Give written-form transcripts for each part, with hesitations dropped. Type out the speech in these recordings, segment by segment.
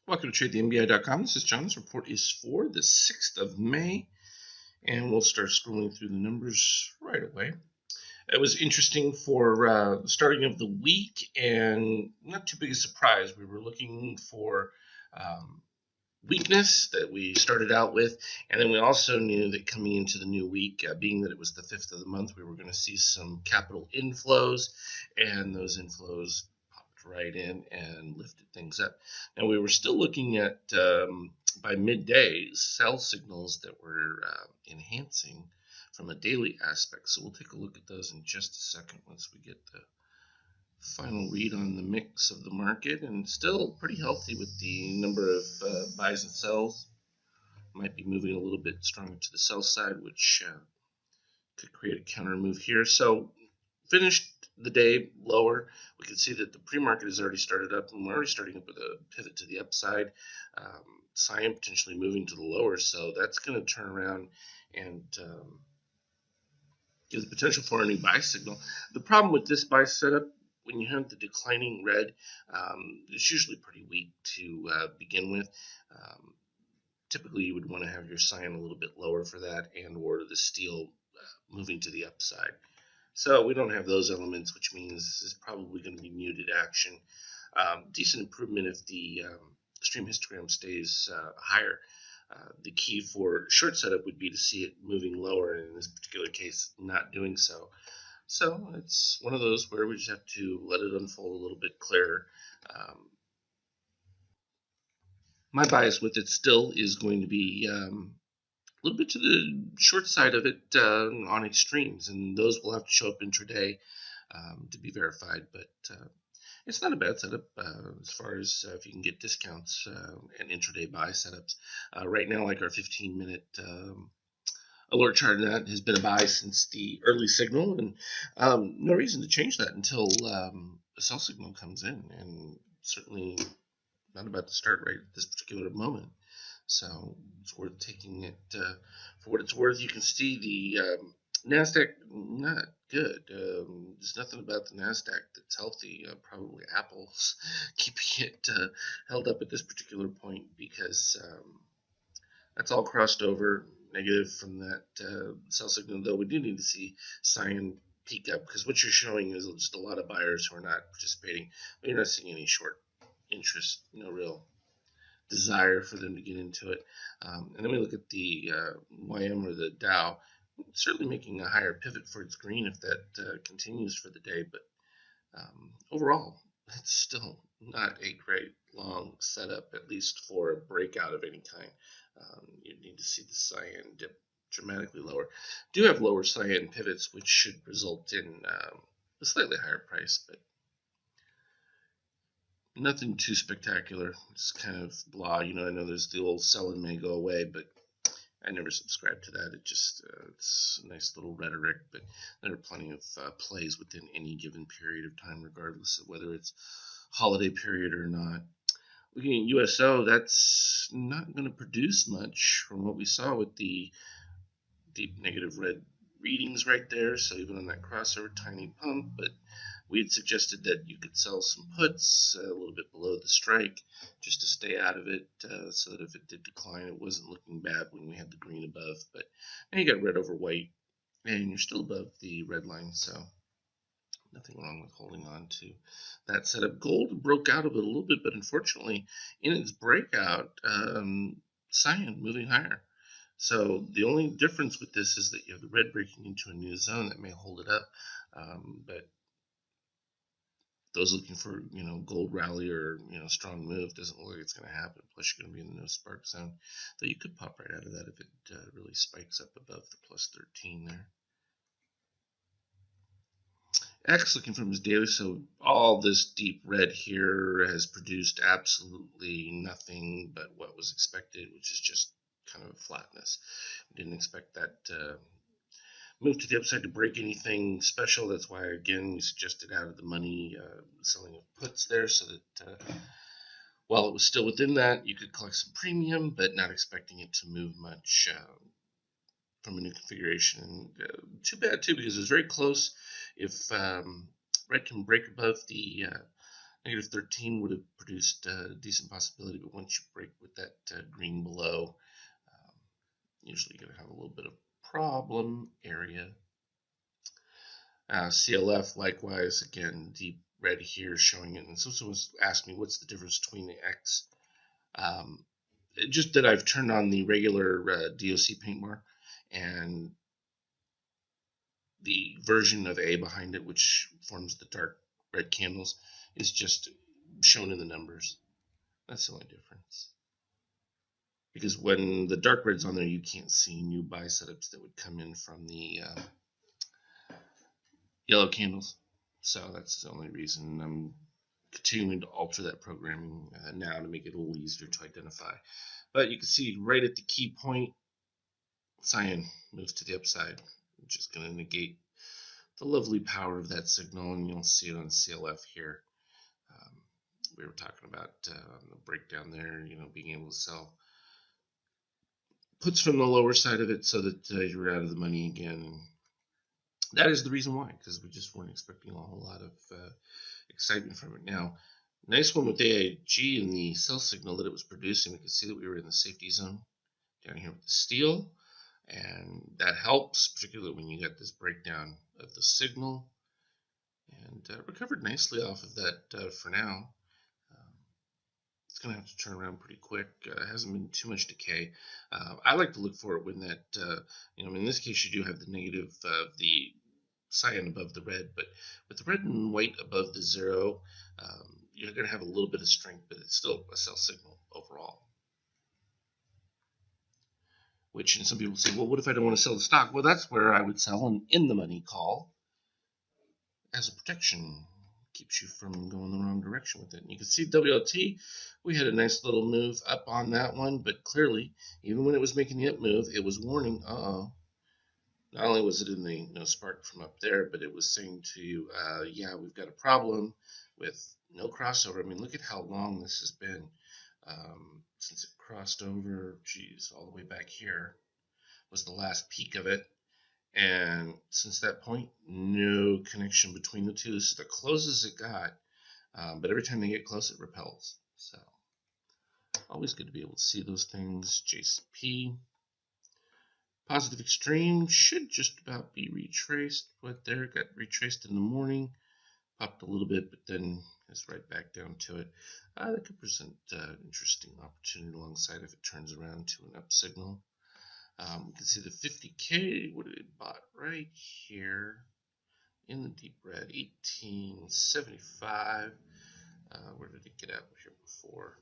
Welcome to TradeTheMBI.com. This is John. This report is for the 6th of May, and we'll start scrolling through the numbers right away. It was interesting for the starting of the week, and not too big a surprise. We were looking for weakness that we started out with, and then we also knew that coming into the new week, being that it was the 5th of the month, we were going to see some capital inflows, and those inflows right in and lifted things up. Now we were still looking at by midday sell signals that were enhancing from a daily aspect. So we'll take a look at those in just a second once we get the final read on the mix of the market, and still pretty healthy with the number of buys and sells. Might be moving a little bit stronger to the sell side, which could create a counter move here. So finished the day lower. We can see that the pre-market has already started up, and we're already starting up with a pivot to the upside. Cyan potentially moving to the lower, so that's going to turn around and give the potential for a new buy signal. The problem with this buy setup, when you have the declining red, it's usually pretty weak to begin with. Typically, you would want to have your cyan a little bit lower for that, and or the steel moving to the upside. So we don't have those elements, which means this is probably going to be muted action. Decent improvement if the stream histogram stays higher. The key for short setup would be to see it moving lower, and in this particular case, not doing so. So it's one of those where we just have to let it unfold a little bit clearer. My bias with it still is going to be a little bit to the short side of it on extremes, and those will have to show up intraday to be verified. But it's not a bad setup as far as if you can get discounts and intraday buy setups. Right now, like our 15-minute alert chart, that has been a buy since the early signal, and no reason to change that until a sell signal comes in, and certainly not about to start right at this particular moment. So it's worth taking it for what it's worth. You can see the NASDAQ, not good. There's nothing about the NASDAQ that's healthy. Probably Apple's keeping it held up at this particular point because that's all crossed over negative from that sell signal, though we do need to see cyan peak up, because what you're showing is just a lot of buyers who are not participating. But you're not seeing any short interest, no real desire for them to get into it. And then we look at the YM or the Dow, certainly making a higher pivot for its green if that continues for the day. But overall, it's still not a great long setup, at least for a breakout of any kind. You need to see the cyan dip dramatically lower. Do have lower cyan pivots, which should result in a slightly higher price, but nothing too spectacular. It's kind of blah. I know there's the old sell and may go away, but I never subscribe to that. It's a nice little rhetoric, but there are plenty of plays within any given period of time, regardless of whether it's holiday period or not. Looking at USO, that's not going to produce much from what we saw with the deep negative red readings right there. So even on that crossover, tiny pump, but we had suggested that you could sell some puts a little bit below the strike just to stay out of it, so that if it did decline, it wasn't looking bad when we had the green above. But now you got red over white, and you're still above the red line, so nothing wrong with holding on to that setup. Gold broke out of it a little bit, but unfortunately, in its breakout, cyan moving higher. So the only difference with this is that you have the red breaking into a new zone that may hold it up, but those looking for gold rally or strong move, doesn't look like it's going to happen. Plus you're going to be in the no spark zone, though you could pop right out of that if it really spikes up above the plus 13 there. X looking from his daily, so all this deep red here has produced absolutely nothing but what was expected, which is just kind of a flatness. We didn't expect that move to the upside to break anything special. That's why, again, we suggested out of the money selling of puts there, so that while it was still within that, you could collect some premium, but not expecting it to move much from a new configuration. Too bad, too, because it was very close. If red can break above the Negative 13 would have produced a decent possibility, but once you break with that green below, usually you're going to have a little bit of problem area. CLF, likewise, again, deep red here showing it. And so someone's asked me what's the difference between the X. Just that I've turned on the regular DOC paint bar, and the version of A behind it, which forms the dark red candles, is just shown in the numbers. That's the only difference. Because when the dark red's on there, you can't see new buy setups that would come in from the yellow candles. So that's the only reason I'm continuing to alter that programming now to make it a little easier to identify. But you can see right at the key point, cyan moves to the upside, which is going to negate the lovely power of that signal, and you'll see it on CLF here. We were talking about the breakdown there, being able to sell puts from the lower side of it so that you're out of the money again. And that is the reason why, because we just weren't expecting a whole lot of excitement from it. Now, nice one with AIG and the sell signal that it was producing. We could see that we were in the safety zone down here with the steel, and that helps, particularly when you get this breakdown of the signal, and recovered nicely off of that for now. It's going to have to turn around pretty quick. It hasn't been too much decay. I like to look for it when that, in this case, you do have the negative of the cyan above the red, but with the red and white above the zero, you're going to have a little bit of strength, but it's still a sell signal overall. Which, and some people say, well, what if I don't want to sell the stock? Well, that's where I would sell an in-the-money call as a protection. Keeps you from going the wrong direction with it. And you can see WLT, we had a nice little move up on that one, but clearly, even when it was making the up move, it was warning, not only was it in the spark from up there, but it was saying to you, yeah, we've got a problem with no crossover. I mean, look at how long this has been since it crossed over, all the way back here was the last peak of it. And since that point, no connection between the two. This is the closest it got, but every time they get close, it repels. So always good to be able to see those things. JCP. Positive extreme should just about be retraced. Right there, got retraced in the morning. Popped a little bit, but then is right back down to it. That could present an interesting opportunity alongside if it turns around to an up signal. You can see the 50K, what did it bought right here in the deep red, 1875. Where did it get out here before?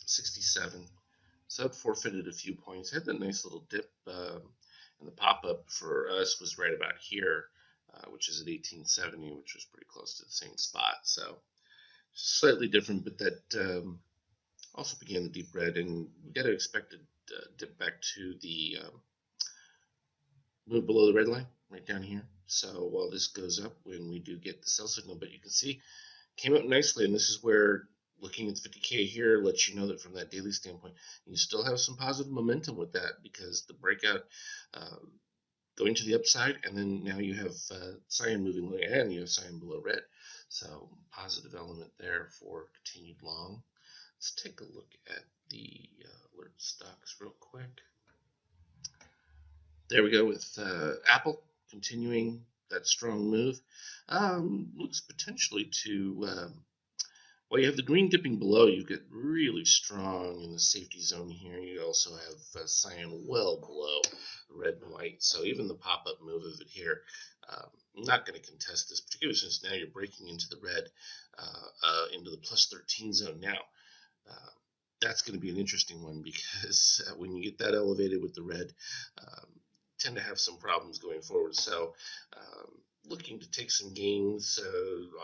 67. So it forfeited a few points. Had that nice little dip, and the pop-up for us was right about here, which is at 1870, which was pretty close to the same spot. So slightly different, but that also began the deep red, and we got to expect it dip back to the move below the red line right down here. So while this goes up when we do get the sell signal, but you can see came up nicely, and this is where looking at the 50K here lets you know that from that daily standpoint, you still have some positive momentum with that, because the breakout going to the upside, and then now you have cyan moving low, and you have cyan below red. So positive element there for continued long. Let's take a look at the alert stocks real quick. There we go with Apple continuing that strong move. Looks potentially to, well, you have the green dipping below. You get really strong in the safety zone here. You also have cyan well below red and white. So even the pop-up move of it here, I'm not going to contest this, particularly since now you're breaking into the red, into the plus 13 zone now. That's going to be an interesting one, because when you get that elevated with the red, tend to have some problems going forward. So looking to take some gains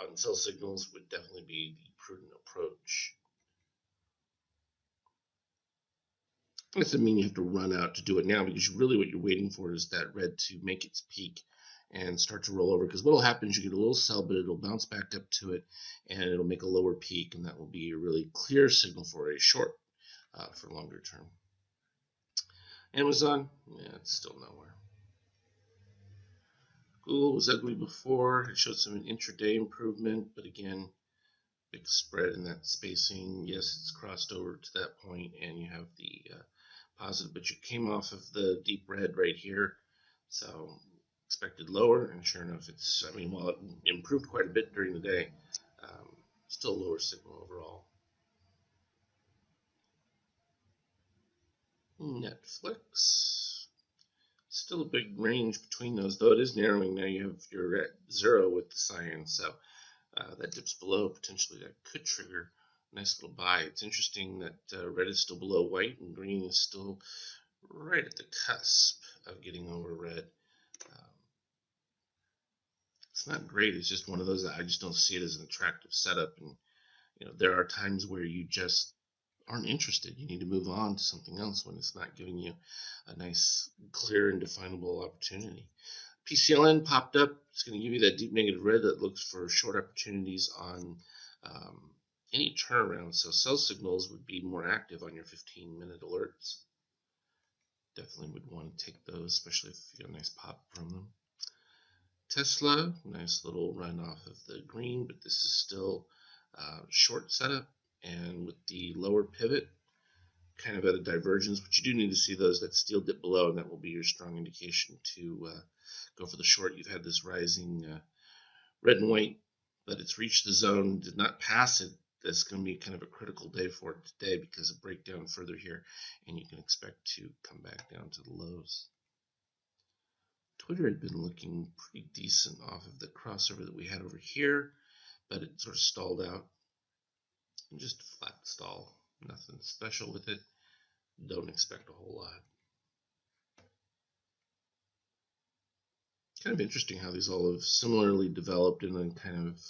on sell signals would definitely be the prudent approach. That doesn't mean you have to run out to do it now, because really what you're waiting for is that red to make its peak and start to roll over, because what will happen is you get a little sell, but it'll bounce back up to it, and it'll make a lower peak, and that will be a really clear signal for a short for longer term. Amazon, yeah, it's still nowhere. Google was ugly before. It showed some intraday improvement, but again, big spread in that spacing. Yes, it's crossed over to that point, and you have the positive, but you came off of the deep red right here, so expected lower, and sure enough, while it improved quite a bit during the day, still lower signal overall. Netflix, still a big range between those, though it is narrowing now. You're at 0 with the cyan, so that dips below, potentially that could trigger a nice little buy. It's interesting that red is still below white and green is still right at the cusp of getting over red. It's not great. It's just one of those that I just don't see it as an attractive setup. And there are times where you just aren't interested. You need to move on to something else when it's not giving you a nice, clear, and definable opportunity. PCLN popped up. It's going to give you that deep negative red that looks for short opportunities on any turnaround. So sell signals would be more active on your 15-minute alerts. Definitely would want to take those, especially if you get a nice pop from them. Tesla, nice little run off of the green, but this is still short setup, and with the lower pivot kind of at a divergence, but you do need to see those that steel dip below, and that will be your strong indication to go for the short. You've had this rising red and white, but it's reached the zone, did not pass it. That's going to be kind of a critical day for it today because of breakdown further here, and you can expect to come back down to the lows. Twitter had been looking pretty decent off of the crossover that we had over here, but it sort of stalled out. Just a flat stall, nothing special with it. Don't expect a whole lot. Kind of interesting how these all have similarly developed in a kind of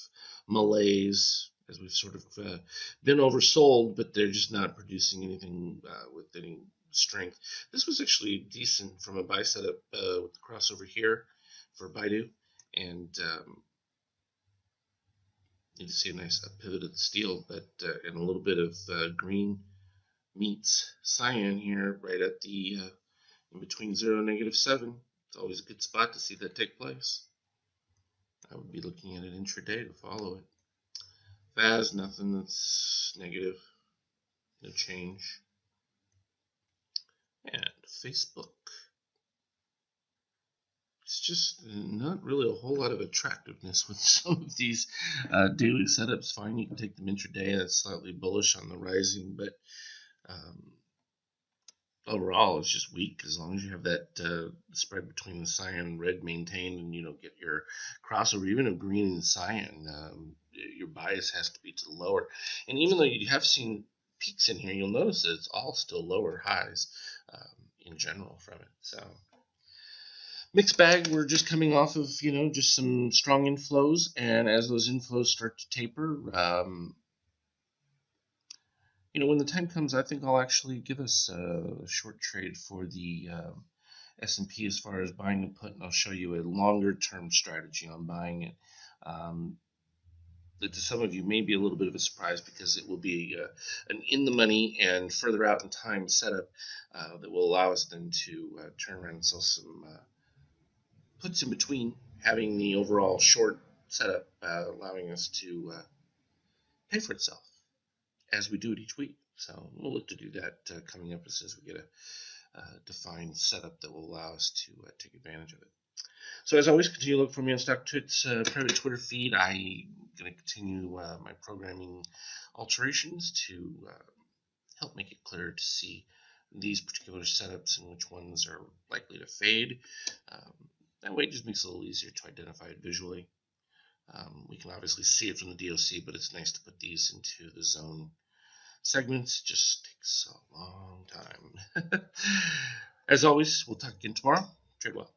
malaise, as we've sort of been oversold, but they're just not producing anything with any strength. This was actually decent from a buy setup with the crossover here for Baidu, and you can see a nice pivot of the steel, but and a little bit of green meets cyan here right at the in between 0 and -7. It's always a good spot to see that take place. I would be looking at it intraday to follow it. FAS, nothing that's negative, no change. And Facebook, it's just not really a whole lot of attractiveness with some of these daily setups. Fine, you can take them intraday, that's slightly bullish on the rising, but overall it's just weak. As long as you have that spread between the cyan and red maintained, and you don't get your crossover, even of green and cyan, your bias has to be to the lower. And even though you have seen peaks in here, you'll notice that it's all still lower highs in general from it. So mixed bag. We're just coming off of just some strong inflows, and as those inflows start to taper, when the time comes, I think I'll actually give us a short trade for the S&P as far as buying a put, and I'll show you a longer term strategy on buying it. That to some of you may be a little bit of a surprise, because it will be an in the money and further out in time setup that will allow us then to turn around and sell some puts in between, having the overall short setup allowing us to pay for itself as we do it each week. So we'll look to do that coming up as soon as we get a defined setup that will allow us to take advantage of it. So as always, continue to look for me on StockTwit's private Twitter feed. I'm going to continue my programming alterations to help make it clearer to see these particular setups and which ones are likely to fade. That way it just makes it a little easier to identify it visually. We can obviously see it from the DOC, but it's nice to put these into the zone segments. It just takes a long time. As always, we'll talk again tomorrow. Trade well.